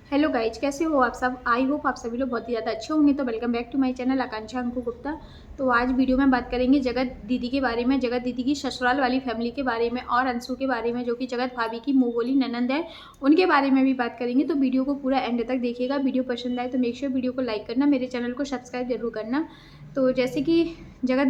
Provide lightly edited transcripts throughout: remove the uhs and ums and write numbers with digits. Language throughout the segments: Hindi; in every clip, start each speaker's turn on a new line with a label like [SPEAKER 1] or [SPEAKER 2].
[SPEAKER 1] हेलो गाइज, कैसे हो आप सब। आई होप आप सभी लोग बहुत ही ज़्यादा अच्छे होंगे। तो welcome back to my channel Akanksha Anku Gupta. तो आज वीडियो में बात करेंगे जगत दीदी के बारे में, जगत दीदी की ससुराल वाली फैमिली के बारे में और अंशु के बारे में, जो कि जगत भाभी की मुँह बोली ननंद है, उनके बारे में भी बात करेंगे। तो वीडियो को पूरा एंड तक देखिएगा। वीडियो पसंद आए तो मेक श्योर वीडियो को लाइक करना, मेरे चैनल को सब्सक्राइब जरूर करना। तो जैसे कि जगत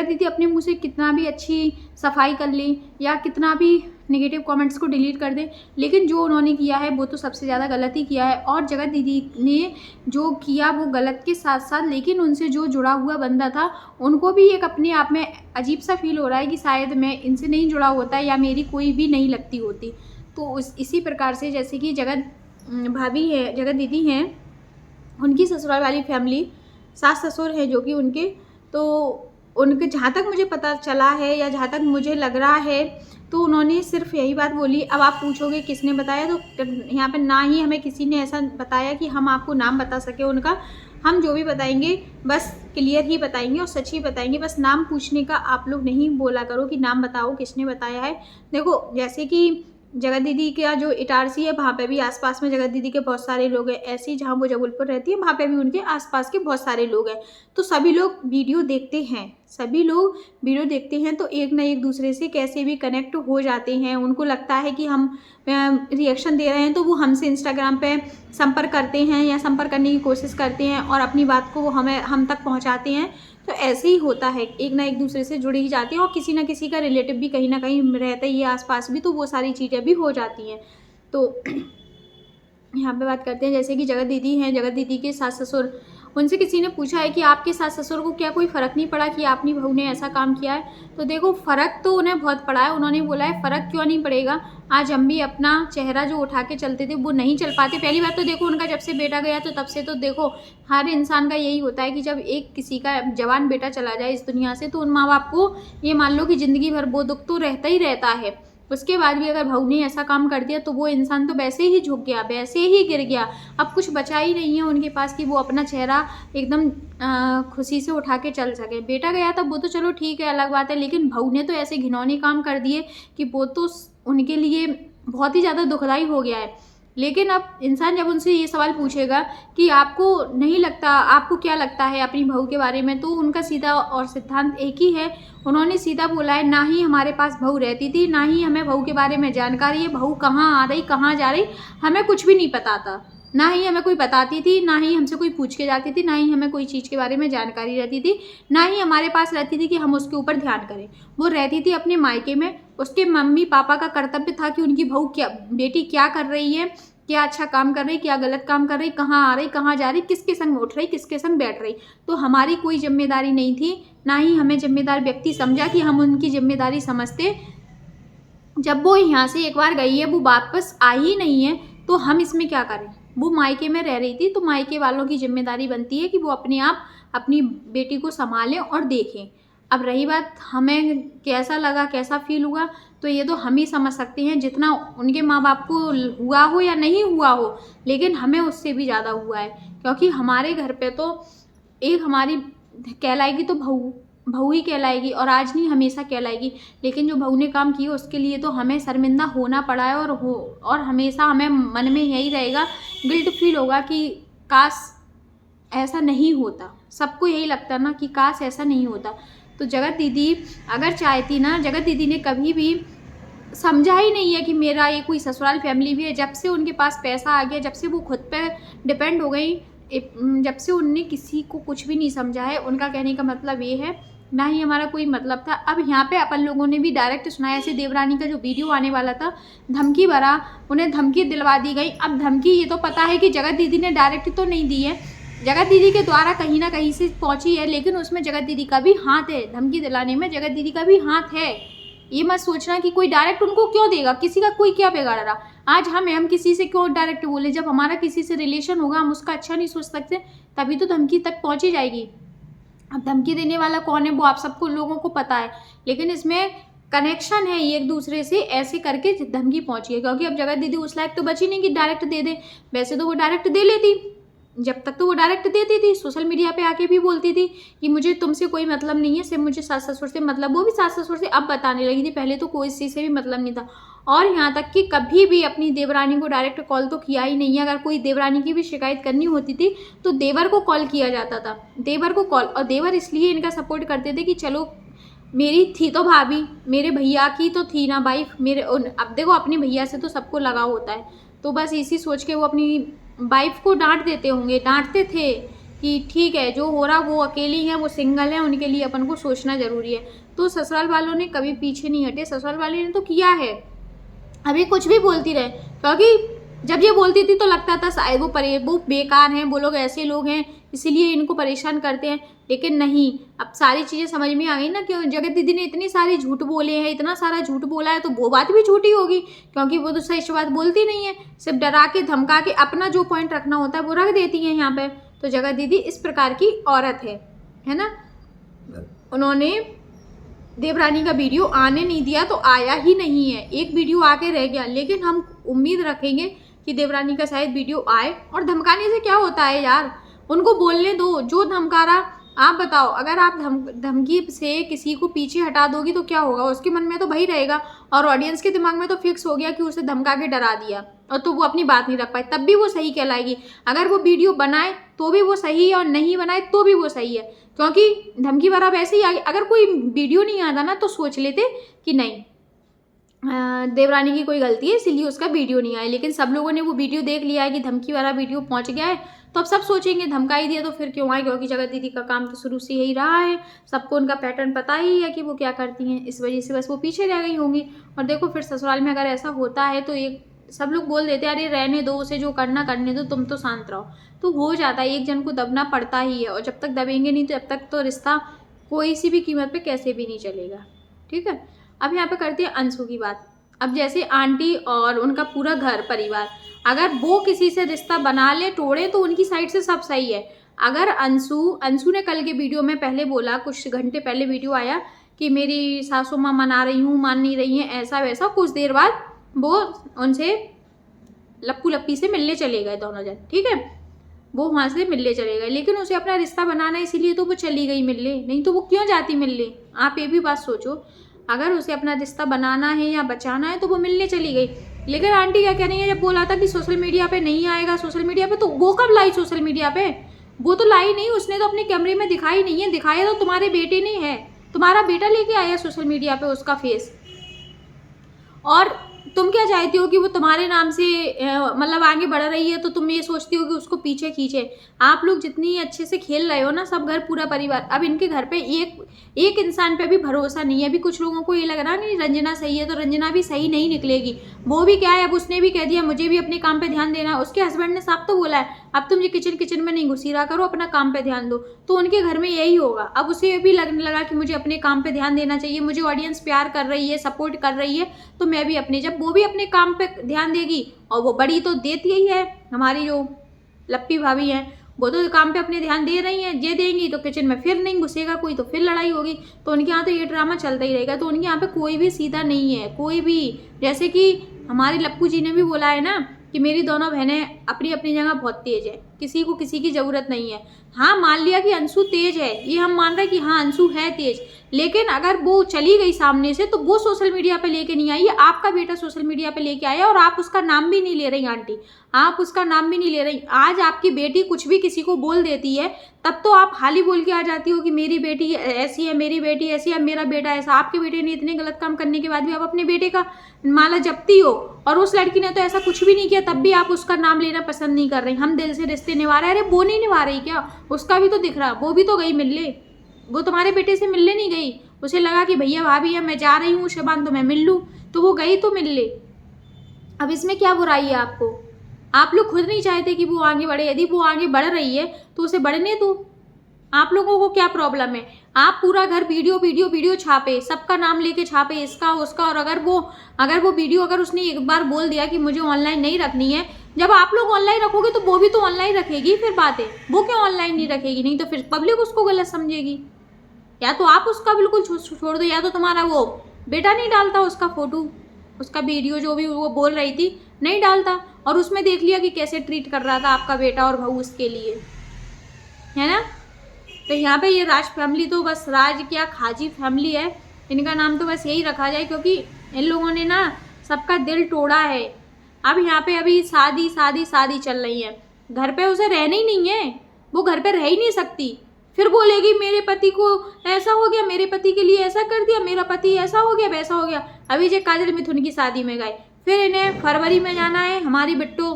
[SPEAKER 1] दीदी अपने मुँह से कितना भी अच्छी सफाई कर लें या कितना भी नेगेटिव कमेंट्स को डिलीट कर दें, लेकिन जो उन्होंने किया है वो तो सबसे ज़्यादा गलत ही किया है। और जगत दीदी ने जो किया वो गलत के साथ साथ, लेकिन उनसे जो जुड़ा हुआ बंदा था उनको भी एक अपने आप में अजीब सा फील हो रहा है कि शायद मैं इनसे नहीं जुड़ा होता या मेरी कोई भी नहीं लगती होती। तो इसी प्रकार से जैसे कि जगत भाभी है, जगत दीदी हैं, उनकी ससुराल वाली फैमिली, सास ससुर है जो कि उनके, तो उनके जहाँ तक मुझे पता चला है या जहाँ तक मुझे लग रहा है, तो उन्होंने सिर्फ यही बात बोली। अब आप पूछोगे किसने बताया, तो यहाँ पे ना ही हमें किसी ने ऐसा बताया कि हम आपको नाम बता सके उनका। हम जो भी बताएंगे बस क्लियर ही बताएंगे और सच ही बताएंगे। बस नाम पूछने का आप लोग नहीं बोला करो कि नाम बताओ किसने बताया है। देखो, जैसे कि जगत दीदी का जो इटारसी है वहाँ पे भी आसपास में जगत दीदी के बहुत सारे लोग हैं। ऐसे ही जहाँ वो जबलपुर रहती है वहाँ पे भी उनके आसपास के बहुत सारे लोग हैं। तो सभी लोग वीडियो देखते हैं, तो एक ना एक दूसरे से कैसे भी कनेक्ट हो जाते हैं। उनको लगता है कि हम रिएक्शन दे रहे हैं तो वो हमसे इंस्टाग्राम पे संपर्क करते हैं या संपर्क करने की कोशिश करते हैं और अपनी बात को वो हम तक पहुँचाते हैं। तो ऐसे ही होता है, एक ना एक दूसरे से जुड़ ही जाते हैं और किसी ना किसी का रिलेटिव भी कहीं ना कहीं रहता ही है आसपास भी, तो वो सारी चीज़ें भी हो जाती हैं। तो यहाँ पे बात करते हैं जैसे कि जगत दीदी हैं, जगत दीदी के सास ससुर, उनसे किसी ने पूछा है कि आपके सास ससुर को क्या कोई फ़र्क नहीं पड़ा कि आपकी बहू ने ऐसा काम किया है। तो देखो, फ़र्क तो उन्हें बहुत पड़ा है। उन्होंने बोला है फ़र्क क्यों नहीं पड़ेगा, आज हम भी अपना चेहरा जो उठा के चलते थे वो नहीं चल पाते। पहली बात तो देखो, उनका जब से बेटा गया तो तब से तो देखो हर इंसान का यही होता है कि जब एक किसी का जवान बेटा चला जाए इस दुनिया से, तो उन माँ बाप को ये मान लो कि ज़िंदगी भर वो दुख तो रहता ही रहता है। उसके बाद भी अगर बहू ने ऐसा काम कर दिया तो वो इंसान तो वैसे ही झुक गया, वैसे ही गिर गया। अब कुछ बचा ही नहीं है उनके पास कि वो अपना चेहरा एकदम खुशी से उठा के चल सके। बेटा गया तब वो तो चलो ठीक है, अलग बात है, लेकिन बहू ने तो ऐसे घिनौने काम कर दिए कि वो तो उनके लिए बहुत ही ज़्यादा दुखदाई हो गया है। लेकिन अब इंसान जब उनसे ये सवाल पूछेगा कि आपको नहीं लगता, आपको क्या लगता है अपनी बहू के बारे में, तो उनका सीधा और सिद्धांत एक ही है। उन्होंने सीधा बोला है, ना ही हमारे पास बहू रहती थी, ना ही हमें बहू के बारे में जानकारी है। बहू कहाँ आ रही कहाँ जा रही हमें कुछ भी नहीं पता था, ना ही हमें कोई बताती थी, ना ही हमसे कोई पूछ के जाती थी, ना ही हमें कोई चीज़ के बारे में जानकारी रहती थी, ना ही हमारे पास रहती थी कि हम उसके ऊपर ध्यान करें। वो रहती थी अपने मायके में। उसके मम्मी पापा का कर्तव्य था कि उनकी बहू क्या, बेटी क्या कर रही है, क्या अच्छा काम कर रही, क्या गलत काम कर रही, कहाँ आ रही कहाँ जा रही, किसके संग उठ रही, किसके संग बैठ रही। तो हमारी कोई जिम्मेदारी नहीं थी, ना ही हमें जिम्मेदार व्यक्ति समझा कि हम उनकी जिम्मेदारी समझते। जब वो यहाँ से एक बार गई है, वो वापस आई ही नहीं है, तो हम इसमें क्या करें। वो मायके में रह रही थी, तो मायके वालों की जिम्मेदारी बनती है कि वो अपने आप अपनी बेटी को संभालें और देखें। अब रही बात हमें कैसा लगा, कैसा फील हुआ, तो ये तो हम ही समझ सकते हैं। जितना उनके माँ बाप को हुआ हो या नहीं हुआ हो, लेकिन हमें उससे भी ज़्यादा हुआ है, क्योंकि हमारे घर पे तो एक हमारी कहलाएगी तो बहू बहू ही कहलाएगी, और आज नहीं हमेशा कहलाएगी। लेकिन जो बहू ने काम किया उसके लिए तो हमें शर्मिंदा होना पड़ा है, और हमेशा हमें मन में यही रहेगा, गिल्ट फील होगा कि काश ऐसा नहीं होता। सबको यही लगता ना कि काश ऐसा नहीं होता। तो जगत दीदी अगर चाहती ना, जगत दीदी ने कभी भी समझा ही नहीं है कि मेरा ये कोई ससुराल फैमिली भी है। जब से उनके पास पैसा आ गया, जब से वो खुद पे डिपेंड हो गई, जब से उनने किसी को कुछ भी नहीं समझा है। उनका कहने का मतलब ये है, ना ही हमारा कोई मतलब था। अब यहाँ पे अपन लोगों ने भी डायरेक्ट सुनाया, ऐसे देवरानी का जो वीडियो आने वाला था धमकी भरा, उन्हें धमकी दिलवा दी गई। अब धमकी ये तो पता है कि जगत दीदी ने डायरेक्ट तो नहीं दी है, जगत दीदी के द्वारा कहीं ना कहीं से पहुंची है, लेकिन उसमें जगत दीदी का भी हाथ है। धमकी दिलाने में जगत दीदी का भी हाथ है। ये मत सोचना कि कोई डायरेक्ट उनको क्यों देगा, किसी का कोई क्या बिगाड़ रहा। आज हम किसी से क्यों डायरेक्ट बोले, जब हमारा किसी से रिलेशन होगा हम उसका अच्छा नहीं सोच सकते, तभी तो धमकी तक पहुंची जाएगी। अब धमकी देने वाला कौन है वो आप सबको लोगों को पता है, लेकिन इसमें कनेक्शन है एक दूसरे से, ऐसे करके धमकी पहुंची है। क्योंकि अब जगत दीदी उस लायक तो बची नहीं कि डायरेक्ट दे दे, वैसे तो वो डायरेक्ट दे लेती, जब तक तो वो डायरेक्ट देती थी, सोशल मीडिया पे आके भी बोलती थी कि मुझे तुमसे कोई मतलब नहीं है, सिर्फ मुझे सास ससुर से मतलब। वो भी सास ससुर से अब बताने लगी थी, पहले तो कोई चीज़ से भी मतलब नहीं था। और यहाँ तक कि कभी भी अपनी देवरानी को डायरेक्ट कॉल तो किया ही नहीं है। अगर कोई देवरानी की भी शिकायत करनी होती थी तो देवर को कॉल किया जाता था, देवर को कॉल। और देवर इसलिए इनका सपोर्ट करते थे कि चलो मेरी थी तो भाभी, मेरे भैया की तो थी ना वाइफ, मेरे अब देखो अपने भैया से तो सबको लगाव होता है, तो बस इसी सोच के वो अपनी वाइफ को डांट देते होंगे, डांटते थे कि ठीक है जो हो रहा वो अकेली हैं, वो सिंगल हैं, उनके लिए अपन को सोचना ज़रूरी है। तो ससुराल वालों ने कभी पीछे नहीं हटे, ससुराल वाले ने तो किया है। अभी कुछ भी बोलती रहे, क्योंकि जब ये बोलती थी तो लगता था शायद वो बेकार हैं, वो लोग ऐसे लोग हैं इसीलिए इनको परेशान करते हैं। लेकिन नहीं, अब सारी चीज़ें समझ में आ गई ना कि जगत दीदी ने इतनी सारी झूठ बोले हैं, इतना सारा झूठ बोला है, तो वो बात भी झूठी होगी, क्योंकि वो तो सही बात बोलती नहीं है, सिर्फ डरा के धमका के अपना जो पॉइंट रखना होता है वो रख देती हैं यहाँ पे। तो जगत दीदी इस प्रकार की औरत है ना। उन्होंने देवरानी का वीडियो आने नहीं दिया तो आया ही नहीं है, एक वीडियो आके रह गया, लेकिन हम उम्मीद रखेंगे कि देवरानी का शायद वीडियो आए। और धमकाने से क्या होता है यार, उनको बोलने दो, जो धमका रहा। आप बताओ, अगर आप धमकी से किसी को पीछे हटा दोगी तो क्या होगा, उसके मन में तो वही रहेगा, और ऑडियंस के दिमाग में तो फिक्स हो गया कि उसे धमका के डरा दिया, और तो वो अपनी बात नहीं रख पाई, तब भी वो सही कहलाएगी। अगर वो वीडियो बनाए तो भी वो सही है, और नहीं बनाए तो भी वो सही है, क्योंकि धमकी भरा वैसे ही आगे। अगर कोई वीडियो नहीं आता ना तो सोच लेते कि नहीं देवरानी की कोई गलती है इसीलिए उसका वीडियो नहीं आया, लेकिन सब लोगों ने वो वीडियो देख लिया है कि धमकी वाला वीडियो पहुंच गया है, तो अब सब सोचेंगे धमका ही दिया तो फिर क्यों आए, क्योंकि जगत दीदी का काम तो शुरू से यही रहा है, सबको उनका पैटर्न पता ही है कि वो क्या करती हैं, इस वजह से बस वो पीछे रह गई होंगी। और देखो फिर ससुराल में अगर ऐसा होता है तो एक सब लोग बोल देते हैं अरे रहने दो उसे, जो करना करने दो, तुम तो शांत रहो, तो हो जाता है, एक जन को दबना पड़ता ही है, और जब तक दबेंगे नहीं तो जब तक तो रिश्ता कोई सी भी कीमत पे कैसे भी नहीं चलेगा। ठीक है, अब यहाँ पे करते हैं अंशु की बात। अब जैसे आंटी और उनका पूरा घर परिवार, अगर वो किसी से रिश्ता बना ले तोड़े तो उनकी साइड से सब सही है। अगर अंशु ने कल के वीडियो में पहले बोला, कुछ घंटे पहले वीडियो आया कि मेरी सासू माँ मना रही हूँ, मान नहीं रही हैं, ऐसा वैसा, कुछ देर बाद वो उनसे लप्पू लप्पी से मिलने चले गए दोनों जन। ठीक है, वो वहाँ से मिलने चले गए, लेकिन उसे अपना रिश्ता बनाना इसीलिए तो वो चली गई मिलने, नहीं तो वो क्यों जाती मिलने। आप ये भी बात सोचो, अगर उसे अपना रिश्ता बनाना है या बचाना है तो वो मिलने चली गई। लेकिन आंटी क्या कह रही है, जब बोला था कि सोशल मीडिया पे नहीं आएगा सोशल मीडिया पे, तो वो कब लाई सोशल मीडिया पे, वो तो लाई नहीं, उसने तो अपने कैमरे में दिखाई नहीं है, दिखाया तो तुम्हारे बेटे ने है, तुम्हारा बेटा लेके आया सोशल मीडिया पे उसका फेस। और तुम क्या चाहती हो कि वो तुम्हारे नाम से मतलब आगे बढ़ रही है, तो तुम ये सोचती हो कि उसको पीछे खींचे। आप लोग जितनी अच्छे से खेल रहे हो ना, सब घर पूरा परिवार, अब इनके घर पे एक इंसान पे भी भरोसा नहीं है। अभी कुछ लोगों को ये लग रहा है कि रंजना सही है, तो रंजना भी सही नहीं निकलेगी। वो भी क्या है, अब उसने भी कह दिया मुझे भी अपने काम पे ध्यान देना। उसके हस्बैंड ने साफ तो बोला है अब तुम ये किचन में नहीं घुसी रहा करो, अपना काम पे ध्यान दो, तो उनके घर में यही होगा। अब उसे भी लगने लगा कि मुझे अपने काम पे ध्यान देना चाहिए, मुझे ऑडियंस प्यार कर रही है, सपोर्ट कर रही है, तो मैं भी अपने, जब वो भी अपने काम पे ध्यान देगी, और वो बड़ी तो देती ही है, हमारी जो लप्पी भाभी हैं वो तो काम पे अपने ध्यान दे रही हैं, ये देंगी तो किचन में फिर नहीं घुसेगा कोई, तो फिर लड़ाई होगी, तो उनके यहाँ तो ये ड्रामा चलता ही रहेगा। तो उनके यहाँ पे कोई भी सीधा नहीं है, कोई भी। जैसे कि हमारे लप्पू जी ने भी बोला है ना कि मेरी दोनों बहनें अपनी अपनी जगह बहुत तेज है, किसी को किसी की ज़रूरत नहीं है। हाँ, मान लिया कि अंशु तेज है, ये हम मान रहे हैं कि हाँ अंशु है तेज, लेकिन अगर वो चली गई सामने से तो वो सोशल मीडिया पे लेके नहीं आई है, आपका बेटा सोशल मीडिया पे लेके आया, और आप उसका नाम भी नहीं ले रही आंटी, आप उसका नाम भी नहीं ले रही। आज आपकी बेटी कुछ भी किसी को बोल देती है तब तो आप हाली बोल के आ जाती हो कि मेरी बेटी ऐसी है, मेरी बेटी ऐसी है, मेरा बेटा ऐसा। आपके बेटे ने इतने गलत काम करने के बाद भी आप अपने बेटे का माला जपती हो, और उस लड़की ने तो ऐसा कुछ भी नहीं किया, तब भी आप उसका नाम लेना पसंद नहीं कर रही। हम दिल से रिश्ते निभा रहे हैं, अरे वो नहीं निभा रही क्या, उसका भी तो दिख रहा, वो भी तो गई मिलने, वो तुम्हारे बेटे से मिलने नहीं गई, उसे लगा कि भैया भाभी है मैं जा रही हूँ शबान तो मैं मिल लूँ, तो वो गई तो मिल ले। अब इसमें क्या बुराई है आपको, आप लोग खुद नहीं चाहते कि वो आगे बढ़े, यदि वो आगे बढ़ रही है तो उसे बढ़ने दो, आप लोगों को क्या प्रॉब्लम है। आप पूरा घर वीडियो वीडियो वीडियो छापे, सबका नाम लेके छापे, इसका उसका, और अगर वो वीडियो अगर उसने एक बार बोल दिया कि मुझे ऑनलाइन नहीं रखनी है, जब आप लोग ऑनलाइन रखोगे तो वो भी तो ऑनलाइन रखेगी, फिर बात है, वो क्यों ऑनलाइन नहीं रखेगी, नहीं तो फिर पब्लिक उसको गलत समझेगी। या तो आप उसका बिल्कुल छोड़ दो, या तो तुम्हारा वो बेटा नहीं डालता उसका फोटो, उसका वीडियो जो भी वो बोल रही थी नहीं डालता, और उसमें देख लिया कि कैसे ट्रीट कर रहा था आपका बेटा और बहू उसके लिए, है ना। तो यहाँ पे ये राज फैमिली तो बस राज क्या खाजी फैमिली है, इनका नाम तो बस यही रखा जाए, क्योंकि इन लोगों ने ना सबका दिल तोड़ा है। अब यहाँ पे अभी शादी शादी शादी चल रही है, घर पे उसे रहना ही नहीं है, वो घर पे रह ही नहीं सकती। फिर बोलेगी मेरे पति को ऐसा हो गया, मेरे पति के लिए ऐसा कर दिया, मेरा पति ऐसा हो गया वैसा हो गया। अभी जो काजल मिथुन की शादी में गए, फिर इन्हें फरवरी में जाना है हमारी बिट्टू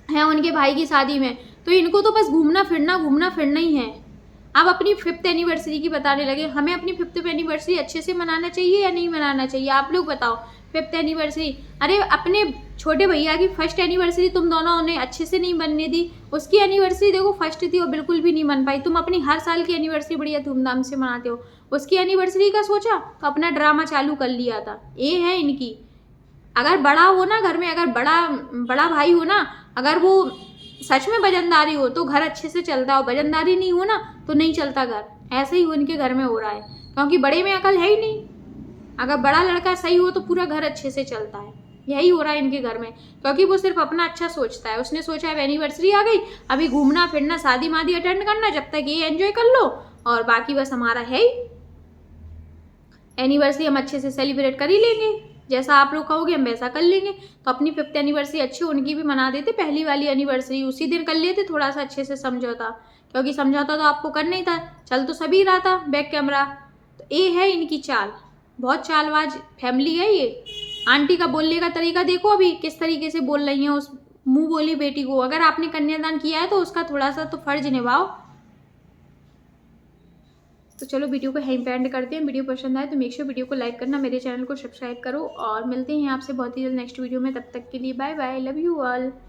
[SPEAKER 1] है उनके भाई की शादी में, तो इनको तो बस घूमना फिरना ही है। अब अपनी 5th एनिवर्सरी की बताने लगे, हमें अपनी 5th एनिवर्सरी अच्छे से मनाना चाहिए या नहीं मनाना चाहिए, आप लोग बताओ। 5th एनिवर्सरी, अरे अपने छोटे भैया की 1st एनिवर्सरी तुम दोनों ने अच्छे से नहीं बनने दी, उसकी एनिवर्सरी देखो 1st थी और बिल्कुल भी नहीं बन पाई। तुम अपनी हर साल की एनिवर्सरी बढ़िया धूमधाम से मनाते हो, उसकी एनिवर्सरी का सोचा तो अपना ड्रामा चालू कर लिया था। ये है इनकी। अगर बड़ा हो ना घर में, अगर बड़ा भाई हो ना, अगर वो सच में वजनदारी हो तो घर अच्छे से चलता हो, वजनदारी नहीं हो ना तो नहीं चलता घर। ऐसे ही उनके घर में हो रहा है, क्योंकि बड़े में अकल है ही नहीं। अगर बड़ा लड़का सही हो तो पूरा घर अच्छे से चलता है, यही हो रहा है इनके घर में, क्योंकि वो सिर्फ अपना अच्छा सोचता है। उसने सोचा है एनिवर्सरी आ गई, अभी घूमना फिरना शादी मादी अटेंड करना, जब तक ये एंजॉय कर लो, और बाकी बस हमारा है ही एनिवर्सरी हम अच्छे से सेलिब्रेट कर ही लेंगे, जैसा आप लोग कहोगे हम वैसा कर लेंगे। तो अपनी 5th एनिवर्सरी अच्छी उनकी भी मना देते, पहली वाली एनिवर्सरी उसी दिन कर लेते, थोड़ा सा अच्छे से समझौता, क्योंकि समझौता तो आपको करना ही था, चल तो सभी रहा था बैक कैमरा। तो ये है इनकी चाल, बहुत चालबाज फैमिली है ये। आंटी का बोलने का तरीका देखो अभी किस तरीके से बोल रही हैं उस मुँह बोली बेटी को। अगर आपने कन्यादान किया है तो उसका थोड़ा सा तो फर्ज निभाओ। तो चलो वीडियो को यहीं पे एंड करते हैं। वीडियो पसंद आए तो मेक श्योर वीडियो को लाइक करना, मेरे चैनल को सब्सक्राइब करो, और मिलते हैं आपसे बहुत ही जल्द नेक्स्ट वीडियो में। तब तक के लिए bye bye, love you all.